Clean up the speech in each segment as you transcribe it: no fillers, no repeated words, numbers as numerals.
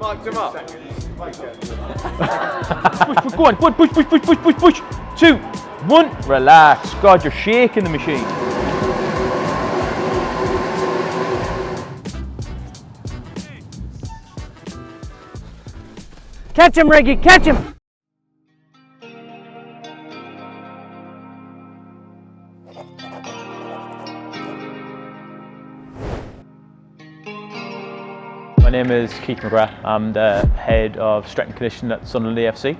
Mic'd him up. Push, go on, push. 2, 1, relax. God, you're shaking the machine. Catch him, Reggie, catch him! My name is Keith McGrath. I'm the head of strength and conditioning at Sunderland AFC.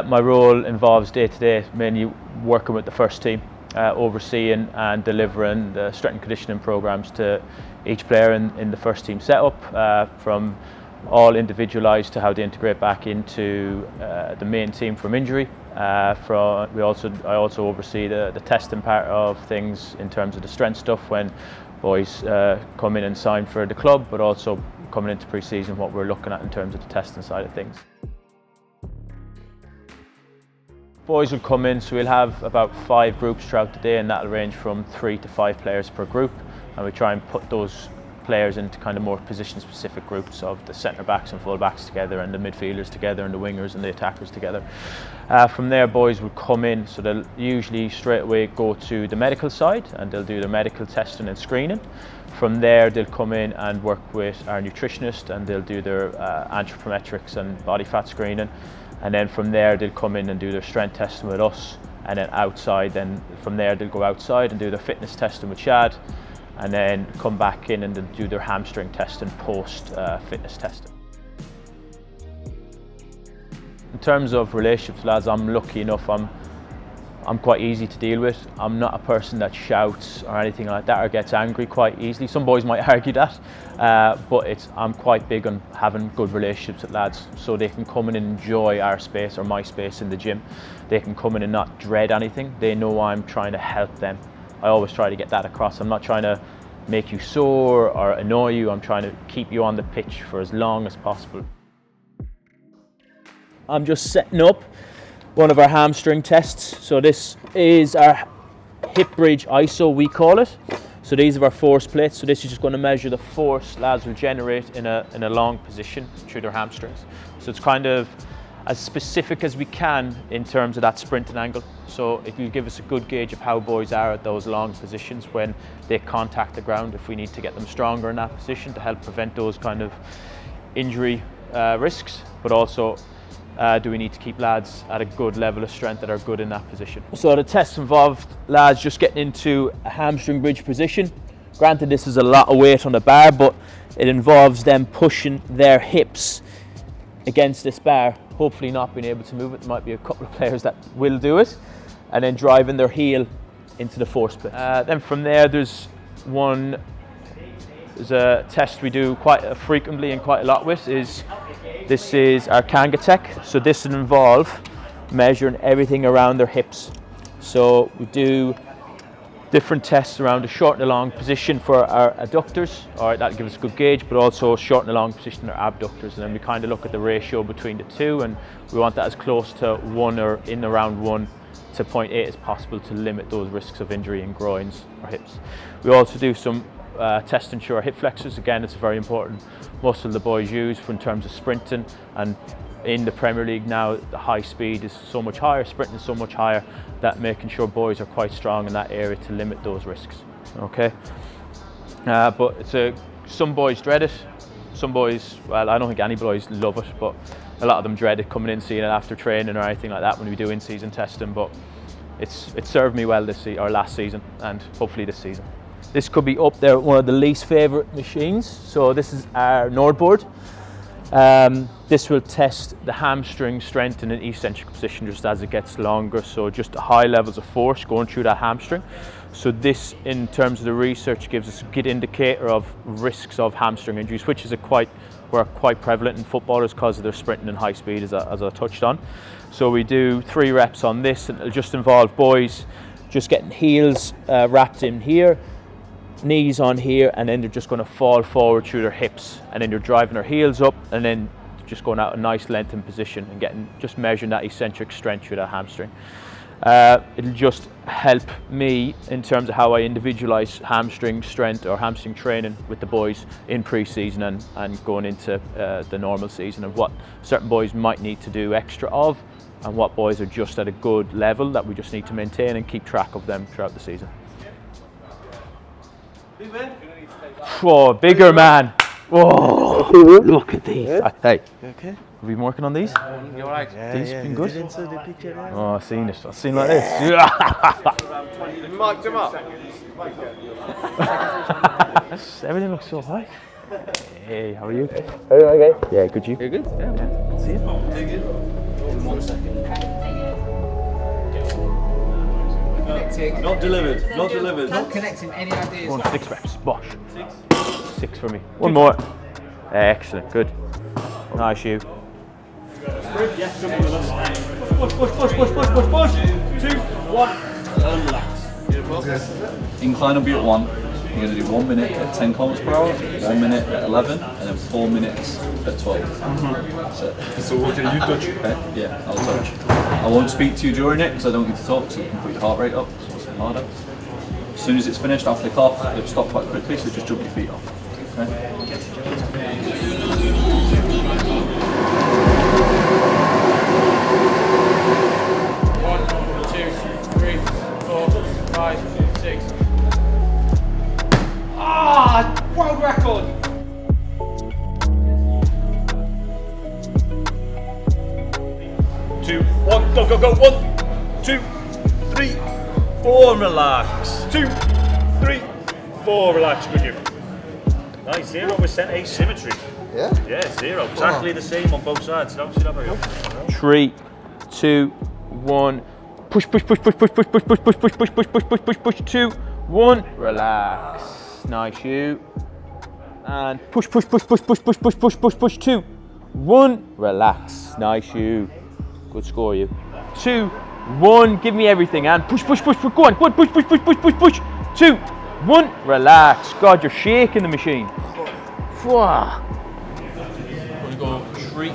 My role involves day-to-day mainly working with the first team, overseeing and delivering the strength and conditioning programs to each player in the first team setup, from all individualised to how they integrate back into the main team from injury. I also oversee the testing part of things in terms of the strength stuff when boys come in and sign for the club, but also coming into pre-season, what we're looking at in terms of the testing side of things. Boys will come in, so we'll have about 5 groups throughout the day, and that'll range from 3 to 5 players per group, and we try and put those players into kind of more position specific groups of the centre backs and full backs together, and the midfielders together, and the wingers and the attackers together. From there, boys will come in, so they'll usually straight away go to the medical side and they'll do their medical testing and screening. From there, they'll come in and work with our nutritionist and they'll do their anthropometrics and body fat screening. And then from there, they'll come in and do their strength testing with us. And then outside, from there, they'll go outside and do their fitness testing with Shad. And then come back in and they'll do their hamstring testing post fitness testing. In terms of relationships, lads, I'm lucky enough. I'm quite easy to deal with. I'm not a person that shouts or anything like that or gets angry quite easily. Some boys might argue that, but I'm quite big on having good relationships with lads, so they can come in and enjoy our space or my space in the gym. They can come in and not dread anything. They know I'm trying to help them. I always try to get that across. I'm not trying to make you sore or annoy you. I'm trying to keep you on the pitch for as long as possible. I'm just setting up one of our hamstring tests. So this is our hip bridge ISO, we call it. So these are our force plates. So this is just going to measure the force lads will generate in a long position through their hamstrings. So it's kind of as specific as we can in terms of that sprinting angle. So it will give us a good gauge of how boys are at those long positions when they contact the ground, if we need to get them stronger in that position to help prevent those kind of injury risks, but also do we need to keep lads at a good level of strength that are good in that position. So the tests involved lads just getting into a hamstring bridge position. Granted, this is a lot of weight on the bar, but it involves them pushing their hips against this bar, hopefully not being able to move it. There might be a couple of players that will do it, and then driving their heel into the force plate. Then from there, there's a test we do quite frequently and quite a lot with. This is our Kanga Tech. So this will involve measuring everything around their hips. So we do different tests around the short and the long position for our adductors. All right, that'll give us a good gauge, but also short and the long position our abductors. And then we kind of look at the ratio between the two, and we want that as close to 1 or in around 1 to 0.8 as possible to limit those risks of injury in groins or hips. We also do some testing through our hip flexors. Again, it's a very important muscle the boys use in terms of sprinting, and in the Premier League now the high speed is so much higher, sprinting is so much higher, that making sure boys are quite strong in that area to limit those risks. Okay, but some boys dread it, some boys, well, I don't think any boys love it, but a lot of them dread it, coming in, seeing it after training or anything like that when we do in-season testing. But it served me well last season, and hopefully this season. This could be up there, one of the least favourite machines. So this is our Nord board. This will test the hamstring strength in an eccentric position just as it gets longer. So just high levels of force going through that hamstring. So this, in terms of the research, gives us a good indicator of risks of hamstring injuries, which is quite prevalent in footballers because of their sprinting and high speed, as I touched on. So we do 3 reps on this, and it'll just involve boys just getting heels wrapped in here, knees on here, and then they're just going to fall forward through their hips, and then they're driving their heels up and then just going out a nice lengthened position and just measuring that eccentric strength through that hamstring. It'll just help me in terms of how I individualise hamstring strength or hamstring training with the boys in pre-season and going into the normal season, and what certain boys might need to do extra of, and what boys are just at a good level that we just need to maintain and keep track of them throughout the season. Whoa, bigger man. Whoa, look at these. Hey, Okay. have we been working on these? You alright? These been good? Did insert the picture there? Oh, I've seen it. I've seen like this. Mic'd him up. Everything looks so high. Hey, how are you? Are you okay? Yeah, good. You? You're good? Yeah. Good to see you. Take it. 1 second. Not delivered. Not delivered. Not connecting any ideas. 6 reps. Bosh. 6 for me. 1 more. Excellent. Good. Nice you. Push. 2, 1. Relax. Incline will be at 1. You're going to do 1 minute at 10 km per hour, 1 minute at 11, and then 4 minutes at 12. That's it. So what can you touch? Okay? Yeah, I'll touch. I won't speak to you during it because I don't need to talk, so you can put your heart rate up, so it's harder. As soon as it's finished, I'll click off. It'll stop quite quickly, so just jump your feet off. Okay? 1, 2, 3, 4, 5, 6. Ah! World record! 2, 1, go, go, go. 1, 2, 3, 4, and relax. 2, 3, 4, relax with you. Nice, 0% asymmetry. Yeah? Yeah, 0. Exactly the same on both sides. Don't see that very often. 3, 2, 1. Push, push, push, push, push, push, push, push, push, push, push, push, push, push, push, push. 2, 1. Relax. Nice you. And push, push, push, push, push, push, push, push, push, push. 2, 1. Relax. Nice you. Good score you. 2, 1. Give me everything and push, push, push, push. Go on. Push, push, push, push, push, push, push. 2, 1. Relax. God, you're shaking the machine. Gonna go 3,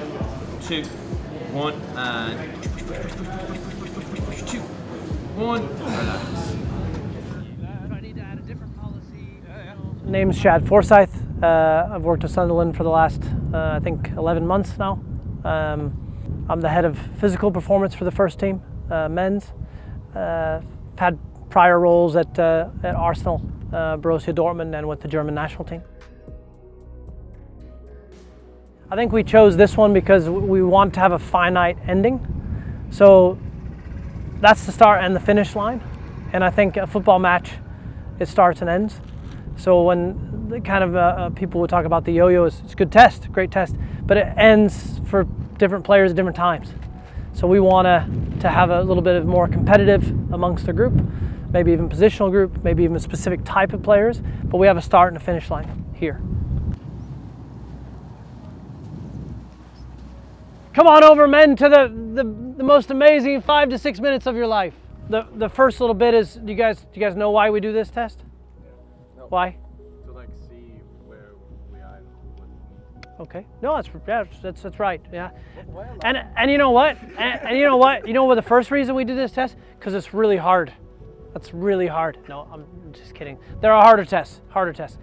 2, 1, and push, push, push, push, push, push, push, push, push, push, 2, 1. Relax. Name's Chad Forsyth. I've worked at Sunderland for the last, I think, 11 months now. I'm the head of physical performance for the first team, men's. Had prior roles at Arsenal, Borussia Dortmund, and with the German national team. I think we chose this one because we want to have a finite ending. So that's the start and the finish line. And I think a football match, it starts and ends. So when the kind of people would talk about the yo-yo, it's a good test, great test, but it ends for different players at different times. So we want to have a little bit of more competitive amongst the group, maybe even positional group, maybe even a specific type of players, but we have a start and a finish line here. Come on over, men, to the most amazing 5 to 6 minutes of your life. The first little bit is, do you guys know why we do this test? No. Why? To like see where we are. Okay. No, that's right. Yeah. And you know what? And you know what? You know what the first reason we do this test? Because it's really hard. That's really hard. No, I'm just kidding. There are harder tests.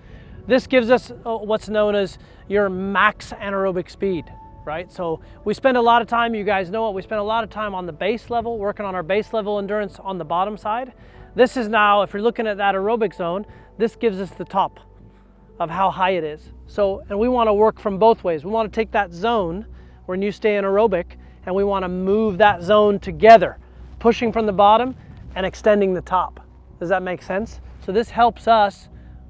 This gives us what's known as your max anaerobic speed, right? So we spend a lot of time, you guys know it, we spend a lot of time on the base level, working on our base level endurance on the bottom side. This is now, if you're looking at that aerobic zone, this gives us the top of how high it is. So, and we want to work from both ways. We want to take that zone when you stay in aerobic, and we want to move that zone together, pushing from the bottom and extending the top. Does that make sense? So this helps us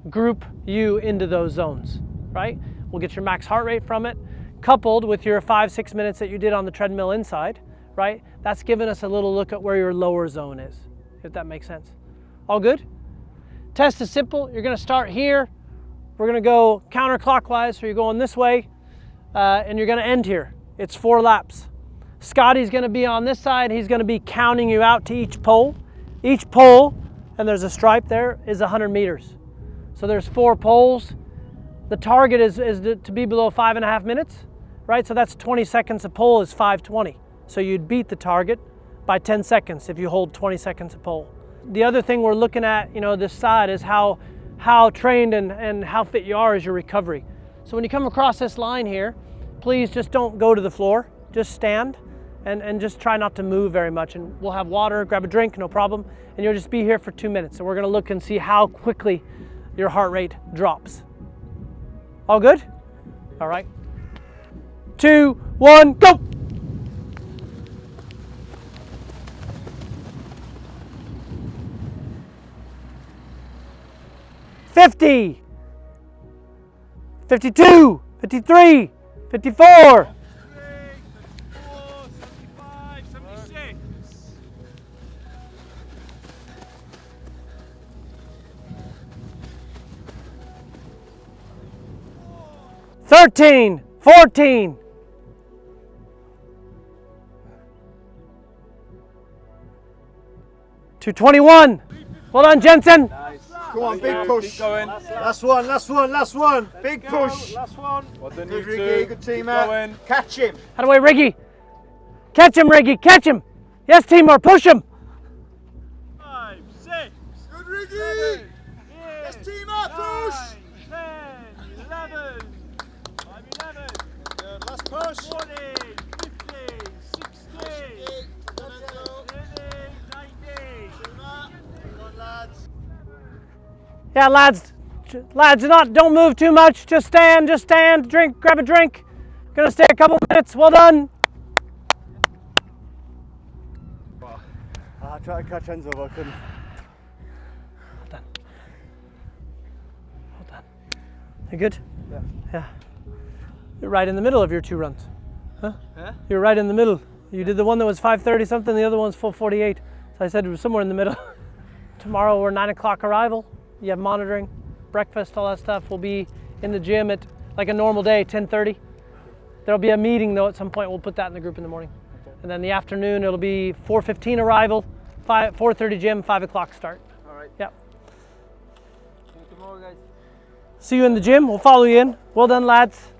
group you into those zones, right? We'll get your max heart rate from it, coupled with your 5-6 minutes that you did on the treadmill inside, right? That's giving us a little look at where your lower zone is, if that makes sense. All good? Test is simple. You're gonna start here. We're gonna go counterclockwise, so you're going this way, and you're gonna end here. It's 4 laps. Scotty's gonna be on this side. He's gonna be counting you out to each pole. Each pole, and there's a stripe there, is 100 meters. So there's 4 poles. The target is to be below 5.5 minutes, right? So that's 20 seconds a pole is 5:20. So you'd beat the target by 10 seconds if you hold 20 seconds a pull. The other thing we're looking at, this side is how trained and how fit you are is your recovery. So when you come across this line here, please just don't go to the floor, just stand and just try not to move very much. And we'll have water, grab a drink, no problem. And you'll just be here for 2 minutes. And we're gonna look and see how quickly your heart rate drops. All good? All right. 2, 1, go! $50, $52, $53, $54. 13, 14. 221. Well done, Jensen. Go on, big push. Last one, last one, last one. Big push. Last one. Well done, Good you Riggy, two. good teammate. Catch him. Out of the way, Riggy. Catch him, Riggy, catch him. Yes, Timur, push him. 5, 6. Good Riggy. Yes, teammate, push. 10, 11. 11. Good, last push. 40, 50, 60. 90. Yeah, lads, don't move too much. Just stand, drink, grab a drink. Gonna stay a couple minutes. Well done. I tried to catch Enzo, but I couldn't. Well done. Well done. You good? Yeah. Yeah. You're right in the middle of your 2 runs. Huh? You're right in the middle. You did the one that was 5:30 something, the other one's 4:48. So I said it was somewhere in the middle. Tomorrow we're 9 o'clock arrival. You have monitoring, breakfast, all that stuff. We'll be in the gym at like a normal day, 10:30. There'll be a meeting though at some point. We'll put that in the group in the morning. Okay. And then the afternoon it'll be 4:15 arrival, 4:30 gym, 5 o'clock start. All right. Yep. See you tomorrow, guys. See you in the gym. We'll follow you in. Well done, lads.